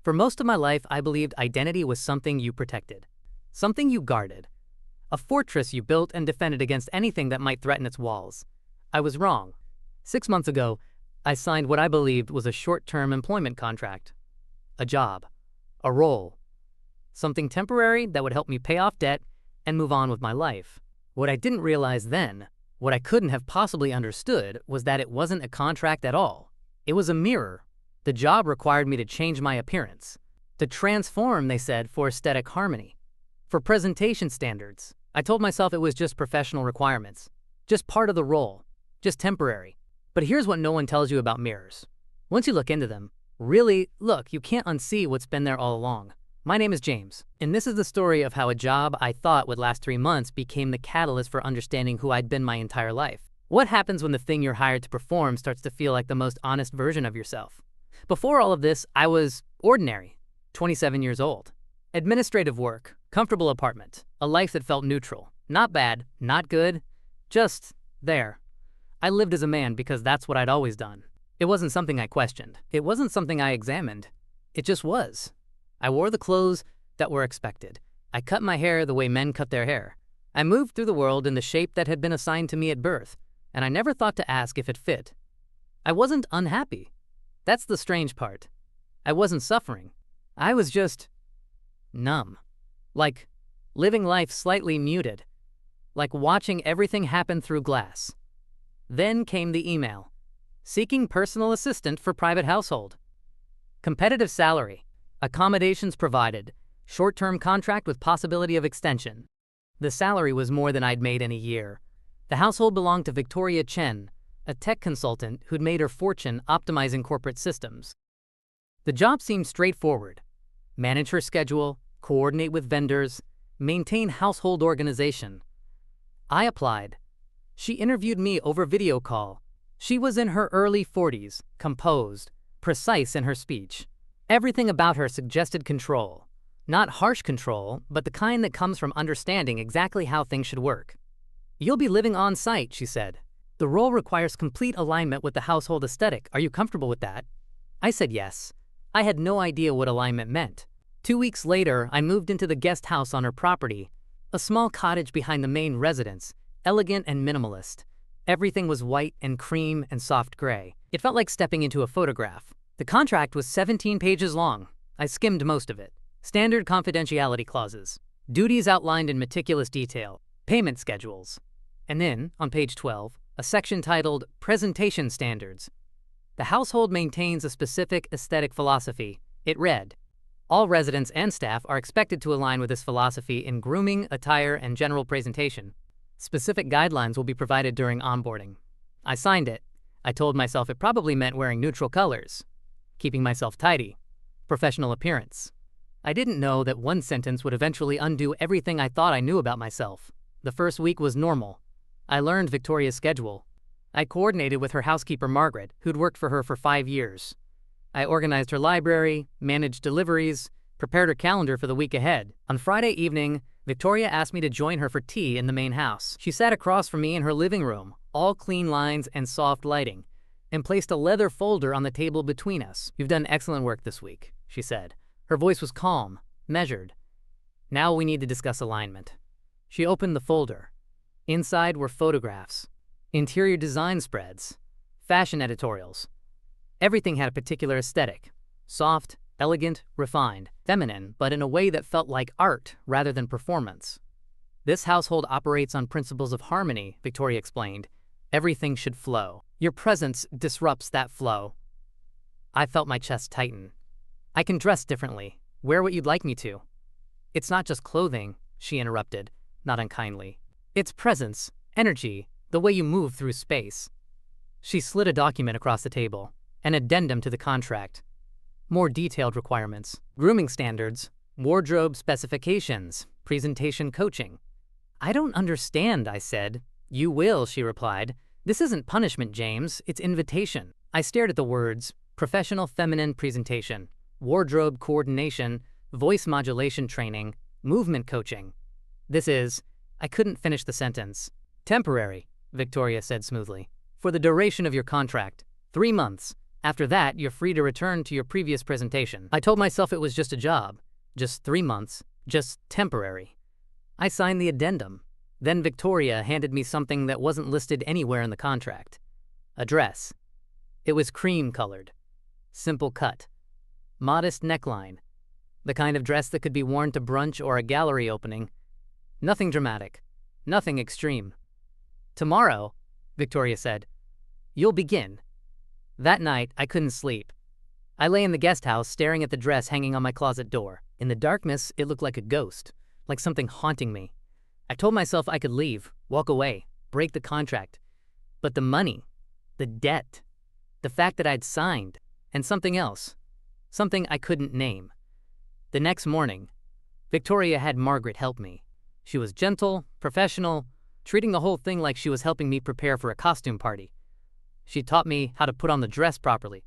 For most of my life, I believed identity was something you protected, something you guarded, a fortress you built and defended against anything that might threaten its walls. I was wrong. 6 months ago, I signed what I believed was a short-term employment contract. A job, a role, something temporary that would help me pay off debt and move on with my life. What I didn't realize then, what I couldn't have possibly understood, was that it wasn't a contract at all. It was a mirror. The job required me to change my appearance, to transform, they said, for aesthetic harmony, for presentation standards. I told myself it was just professional requirements, just part of the role, just temporary. But here's what no one tells you about mirrors. Once you look into them, really look, you can't unsee what's been there all along. My name is James, and this is the story of how a job I thought would last 3 months became the catalyst for understanding who I'd been my entire life. What happens when the thing you're hired to perform starts to feel like the most honest version of yourself? Before all of this, I was ordinary, 27 years old. Administrative work, comfortable apartment, a life that felt neutral. Not bad, not good, just there. I lived as a man because that's what I'd always done. It wasn't something I questioned. It wasn't something I examined. It just was. I wore the clothes that were expected. I cut my hair the way men cut their hair. I moved through the world in the shape that had been assigned to me at birth, and I never thought to ask if it fit. I wasn't unhappy. That's the strange part. I wasn't suffering. I was just numb. Like living life slightly muted. Like watching everything happen through glass. Then came the email. Seeking personal assistant for private household. Competitive salary. Accommodations provided. Short-term contract with possibility of extension. The salary was more than I'd made in a year. The household belonged to Victoria Chen, a tech consultant who'd made her fortune optimizing corporate systems. The job seemed straightforward. Manage her schedule, coordinate with vendors, maintain household organization. I applied. She interviewed me over video call. She was in her early 40s, composed, precise in her speech. Everything about her suggested control. Not harsh control, but the kind that comes from understanding exactly how things should work. You'll be living on site, she said. The role requires complete alignment with the household aesthetic. Are you comfortable with that? I said yes. I had no idea what alignment meant. 2 weeks later, I moved into the guest house on her property, a small cottage behind the main residence, elegant and minimalist. Everything was white and cream and soft gray. It felt like stepping into a photograph. The contract was 17 pages long. I skimmed most of it. Standard confidentiality clauses, duties outlined in meticulous detail, payment schedules. And then, on page 12, a section titled Presentation Standards. The household maintains a specific aesthetic philosophy. It read, all residents and staff are expected to align with this philosophy in grooming, attire, and general presentation. Specific guidelines will be provided during onboarding. I signed it. I told myself it probably meant wearing neutral colors, keeping myself tidy, professional appearance. I didn't know that one sentence would eventually undo everything I thought I knew about myself. The first week was normal. I learned Victoria's schedule. I coordinated with her housekeeper Margaret, who'd worked for her for 5 years. I organized her library, managed deliveries, prepared her calendar for the week ahead. On Friday evening, Victoria asked me to join her for tea in the main house. She sat across from me in her living room, all clean lines and soft lighting, and placed a leather folder on the table between us. You've done excellent work this week, she said. Her voice was calm, measured. Now we need to discuss alignment. She opened the folder. Inside were photographs, interior design spreads, fashion editorials. Everything had a particular aesthetic. Soft, elegant, refined, feminine, but in a way that felt like art rather than performance. This household operates on principles of harmony, Victoria explained. Everything should flow. Your presence disrupts that flow. I felt my chest tighten. I can dress differently. Wear what you'd like me to. It's not just clothing, she interrupted, not unkindly. It's presence, energy, the way you move through space. She slid a document across the table, an addendum to the contract. More detailed requirements, grooming standards, wardrobe specifications, presentation coaching. I don't understand, I said. You will, she replied. This isn't punishment, James, it's invitation. I stared at the words, professional feminine presentation, wardrobe coordination, voice modulation training, movement coaching. I couldn't finish the sentence. Temporary, Victoria said smoothly. For the duration of your contract, 3 months, After that, you're free to return to your previous presentation. I told myself it was just a job, just 3 months, just temporary. I signed the addendum. Then Victoria handed me something that wasn't listed anywhere in the contract. A dress. It was cream-colored. Simple cut. Modest neckline. The kind of dress that could be worn to brunch or a gallery opening. Nothing dramatic. Nothing extreme. Tomorrow, Victoria said, you'll begin. That night, I couldn't sleep. I lay in the guest house staring at the dress hanging on my closet door. In the darkness, it looked like a ghost, like something haunting me. I told myself I could leave, walk away, break the contract. But the money, the debt, the fact that I'd signed, and something else, something I couldn't name. The next morning, Victoria had Margaret help me. She was gentle, professional, treating the whole thing like she was helping me prepare for a costume party. She taught me how to put on the dress properly,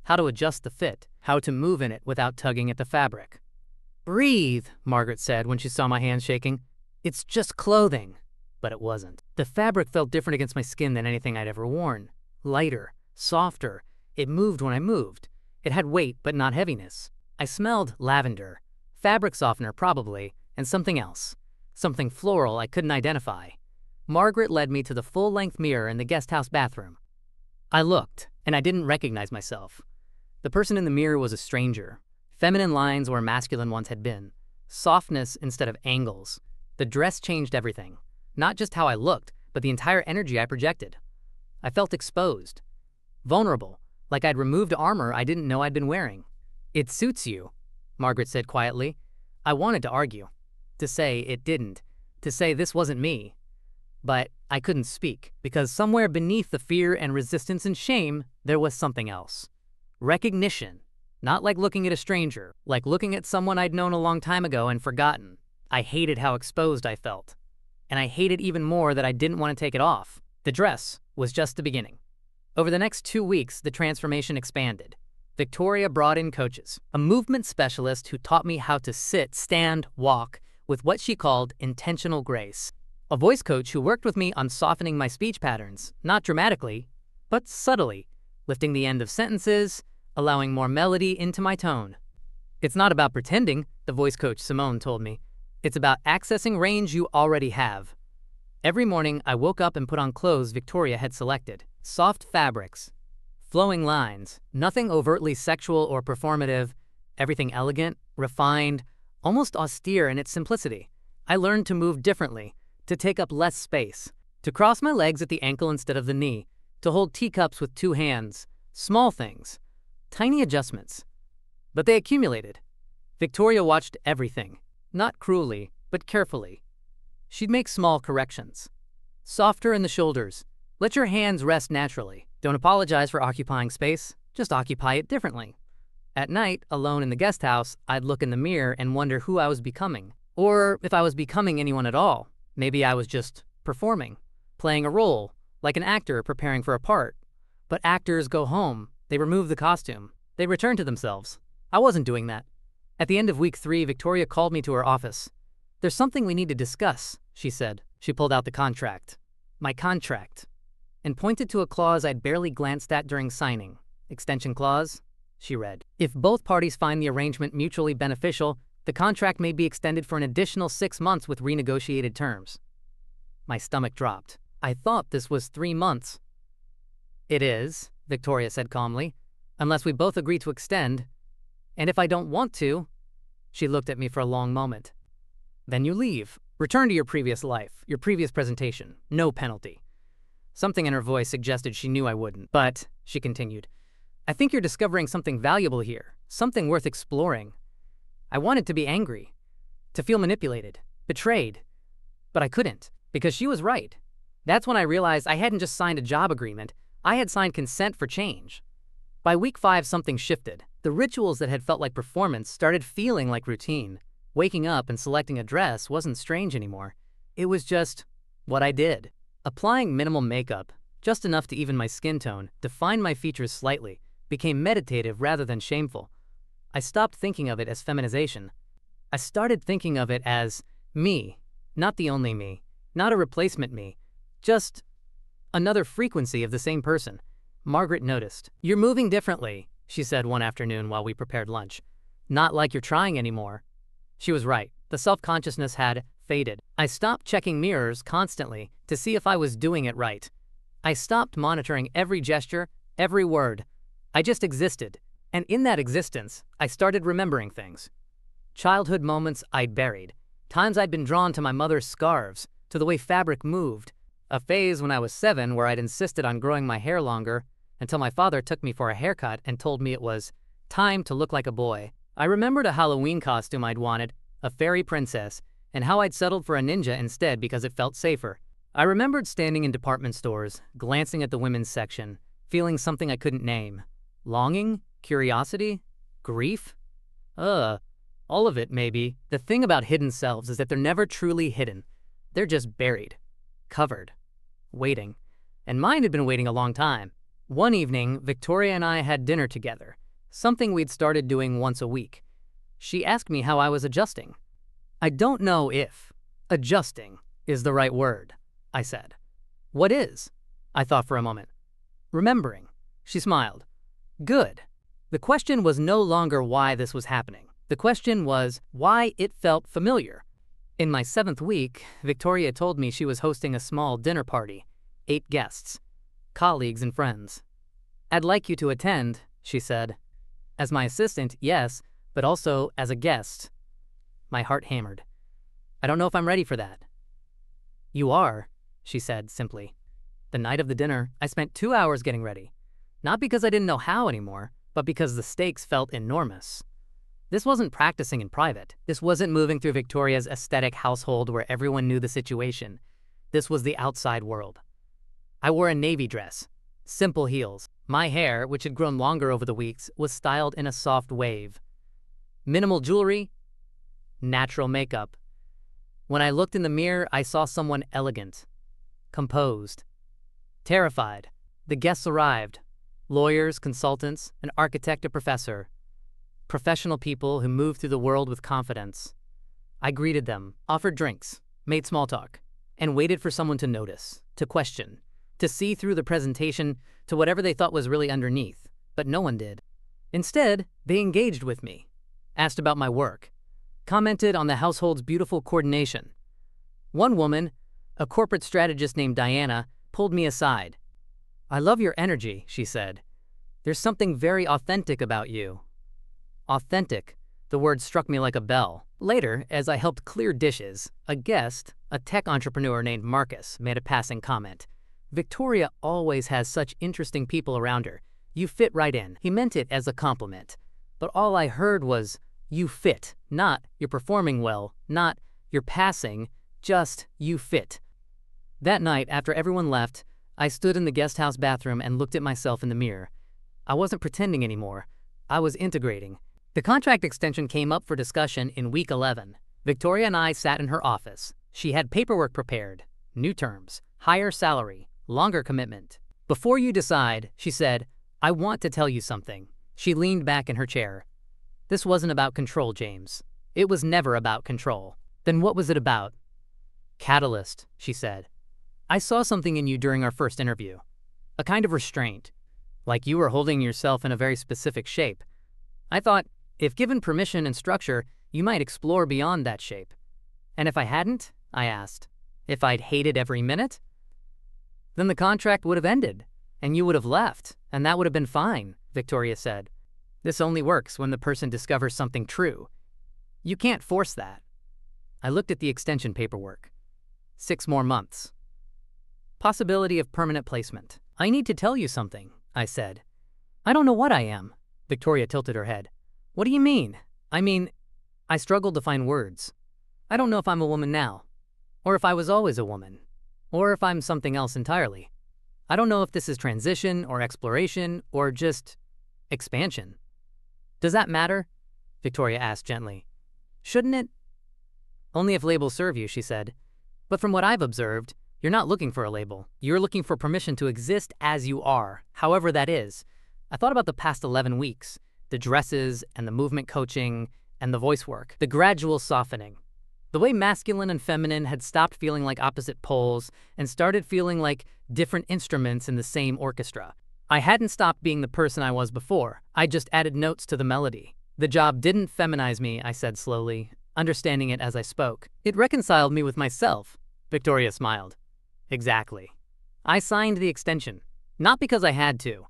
how to adjust the fit, how to move in it without tugging at the fabric. "Breathe," Margaret said when she saw my hands shaking. "It's just clothing." But it wasn't. The fabric felt different against my skin than anything I'd ever worn. Lighter, softer. It moved when I moved. It had weight, but not heaviness. I smelled lavender, fabric softener probably, and something else. Something floral I couldn't identify. Margaret led me to the full-length mirror in the guest house bathroom. I looked, and I didn't recognize myself. The person in the mirror was a stranger. Feminine lines where masculine ones had been. Softness instead of angles. The dress changed everything. Not just how I looked, but the entire energy I projected. I felt exposed. Vulnerable, like I'd removed armor I didn't know I'd been wearing. "It suits you," Margaret said quietly. I wanted to argue. To say it didn't. To say this wasn't me. But I couldn't speak, because somewhere beneath the fear and resistance and shame, there was something else. Recognition. Not like looking at a stranger, like looking at someone I'd known a long time ago and forgotten. I hated how exposed I felt. And I hated even more that I didn't want to take it off. The dress was just the beginning. Over the next 2 weeks, the transformation expanded. Victoria brought in coaches, a movement specialist who taught me how to sit, stand, walk with what she called intentional grace. A voice coach who worked with me on softening my speech patterns, not dramatically, but subtly, lifting the end of sentences, allowing more melody into my tone. "It's not about pretending," the voice coach Simone told me. "It's about accessing range you already have." Every morning, I woke up and put on clothes Victoria had selected. Soft fabrics, flowing lines, nothing overtly sexual or performative, everything elegant, refined, almost austere in its simplicity. I learned to move differently, to take up less space, to cross my legs at the ankle instead of the knee, to hold teacups with 2 hands. Small things, tiny adjustments. But they accumulated. Victoria watched everything, not cruelly, but carefully. She'd make small corrections. Softer in the shoulders. Let your hands rest naturally. Don't apologize for occupying space, just occupy it differently. At night, alone in the guest house, I'd look in the mirror and wonder who I was becoming. Or if I was becoming anyone at all. Maybe I was just performing, playing a role, like an actor preparing for a part. But actors go home, they remove the costume, they return to themselves. I wasn't doing that. At the end of week 3, Victoria called me to her office. "There's something we need to discuss," she said. She pulled out the contract. My contract. And pointed to a clause I'd barely glanced at during signing. "Extension clause," she read. "If both parties find the arrangement mutually beneficial, the contract may be extended for an additional 6 months with renegotiated terms." My stomach dropped. I thought this was 3 months. "It is," Victoria said calmly, "unless we both agree to extend. And if I don't want to," she looked at me for a long moment, "then you leave. Return to your previous life, your previous presentation. No penalty." Something in her voice suggested she knew I wouldn't. "But," she continued, "I think you're discovering something valuable here, something worth exploring." I wanted to be angry, to feel manipulated, betrayed. But I couldn't, because she was right. That's when I realized I hadn't just signed a job agreement, I had signed consent for change. By week 5, something shifted. The rituals that had felt like performance started feeling like routine. Waking up and selecting a dress wasn't strange anymore. It was just what I did. Applying minimal makeup, just enough to even my skin tone, define my features slightly, became meditative rather than shameful. I stopped thinking of it as feminization. I started thinking of it as me, not the only me, not a replacement me, just another frequency of the same person. Margaret noticed. "You're moving differently," she said one afternoon while we prepared lunch. "Not like you're trying anymore." She was right. The self-consciousness had faded. I stopped checking mirrors constantly to see if I was doing it right. I stopped monitoring every gesture, every word. I just existed. And in that existence, I started remembering things. Childhood moments I'd buried. Times I'd been drawn to my mother's scarves, to the way fabric moved. A phase when I was 7 where I'd insisted on growing my hair longer until my father took me for a haircut and told me it was time to look like a boy. I remembered a Halloween costume I'd wanted, a fairy princess, and how I'd settled for a ninja instead because it felt safer. I remembered standing in department stores, glancing at the women's section, feeling something I couldn't name. Longing? Curiosity? Grief? All of it, maybe. The thing about hidden selves is that they're never truly hidden. They're just buried, covered, waiting. And mine had been waiting a long time. One evening, Victoria and I had dinner together, something we'd started doing once a week. She asked me how I was adjusting. "I don't know if adjusting is the right word," I said. "What is?" I thought for a moment. "Remembering." She smiled. "Good." The question was no longer why this was happening. The question was why it felt familiar. In my 7th week, Victoria told me she was hosting a small dinner party, 8 guests, colleagues and friends. "I'd like you to attend," she said. As my assistant, yes, but also as a guest. My heart hammered. "I don't know if I'm ready for that." "You are," she said simply. The night of the dinner, I spent 2 hours getting ready. Not because I didn't know how anymore, but because the stakes felt enormous. This wasn't practicing in private. This wasn't moving through Victoria's aesthetic household where everyone knew the situation. This was the outside world. I wore a navy dress, simple heels. My hair, which had grown longer over the weeks, was styled in a soft wave. Minimal jewelry, natural makeup. When I looked in the mirror, I saw someone elegant, composed, terrified. The guests arrived. Lawyers, consultants, an architect, a professor. Professional people who moved through the world with confidence. I greeted them, offered drinks, made small talk, and waited for someone to notice, to question, to see through the presentation to whatever they thought was really underneath, but no one did. Instead, they engaged with me, asked about my work, commented on the household's beautiful coordination. One woman, a corporate strategist named Diana, pulled me aside. "I love your energy," she said. "There's something very authentic about you." Authentic. The word struck me like a bell. Later, as I helped clear dishes, a guest, a tech entrepreneur named Marcus, made a passing comment. "Victoria always has such interesting people around her. You fit right in." He meant it as a compliment. But all I heard was, "You fit," not "you're performing well," not "you're passing," just "you fit." That night, after everyone left, I stood in the guest house bathroom and looked at myself in the mirror. I wasn't pretending anymore. I was integrating. The contract extension came up for discussion in week 11. Victoria and I sat in her office. She had paperwork prepared, new terms, higher salary, longer commitment. "Before you decide," she said, "I want to tell you something." She leaned back in her chair. "This wasn't about control, James. It was never about control." "Then what was it about?" "Catalyst," she said. "I saw something in you during our first interview. A kind of restraint. Like you were holding yourself in a very specific shape. I thought, if given permission and structure, you might explore beyond that shape. And if I hadn't?" I asked. "If I'd hated every minute?" "Then the contract would have ended, and you would have left, and that would have been fine," Victoria said. "This only works when the person discovers something true. You can't force that." I looked at the extension paperwork. 6 more months. Possibility of permanent placement. "I need to tell you something," I said. "I don't know what I am." Victoria tilted her head. "What do you mean?" I struggled to find words. "I don't know if I'm a woman now, or if I was always a woman, or if I'm something else entirely. I don't know if this is transition or exploration or just expansion." "Does that matter?" Victoria asked gently. "Shouldn't it?" "Only if labels serve you," she said. "But from what I've observed, you're not looking for a label. You're looking for permission to exist as you are, however that is." I thought about the past 11 weeks, the dresses and the movement coaching and the voice work, the gradual softening. The way masculine and feminine had stopped feeling like opposite poles and started feeling like different instruments in the same orchestra. I hadn't stopped being the person I was before. I just added notes to the melody. The job didn't feminize me, I said slowly, understanding it as I spoke. It reconciled me with myself. Victoria smiled. Exactly. I signed the extension. Not because I had to.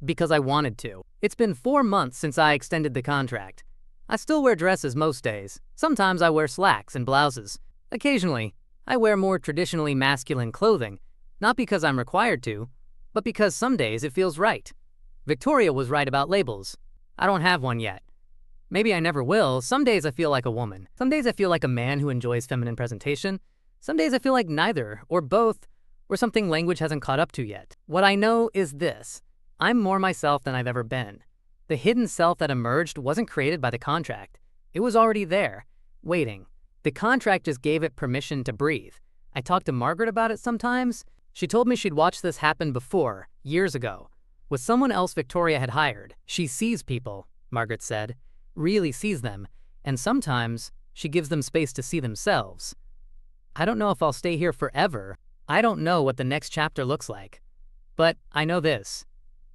Because I wanted to. It's been 4 months since I extended the contract. I still wear dresses most days. Sometimes I wear slacks and blouses. Occasionally, I wear more traditionally masculine clothing, not because I'm required to, but because some days it feels right. Victoria was right about labels. I don't have one yet. Maybe I never will. Some days I feel like a woman. Some days I feel like a man who enjoys feminine presentation. Some days I feel like neither, or both, or something language hasn't caught up to yet. What I know is this. I'm more myself than I've ever been. The hidden self that emerged wasn't created by the contract. It was already there, waiting. The contract just gave it permission to breathe. I talk to Margaret about it sometimes. She told me she'd watched this happen before, years ago, with someone else Victoria had hired. She sees people, Margaret said, really sees them, and sometimes she gives them space to see themselves. I don't know if I'll stay here forever. I don't know what the next chapter looks like. But I know this.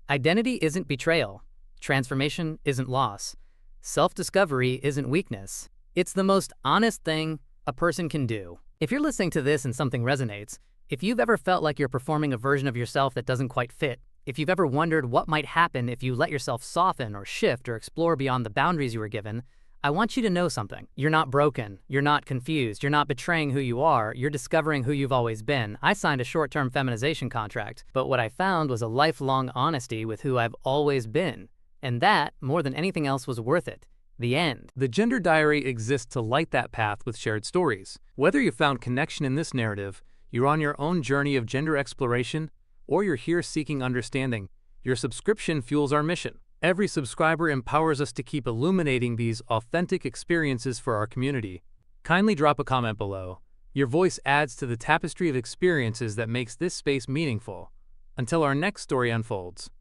Identity isn't betrayal. Transformation isn't loss. Self-discovery isn't weakness. It's the most honest thing a person can do. If you're listening to this and something resonates, if you've ever felt like you're performing a version of yourself that doesn't quite fit, if you've ever wondered what might happen if you let yourself soften or shift or explore beyond the boundaries you were given, I want you to know something. You're not broken. You're not confused. You're not betraying who you are. You're discovering who you've always been. I signed a short-term feminization contract, but what I found was a lifelong honesty with who I've always been. And that, more than anything else, was worth it. The end. The Gender Diary exists to light that path with shared stories. Whether you found connection in this narrative, you're on your own journey of gender exploration, or you're here seeking understanding, your subscription fuels our mission. Every subscriber empowers us to keep illuminating these authentic experiences for our community. Kindly drop a comment below. Your voice adds to the tapestry of experiences that makes this space meaningful. Until our next story unfolds.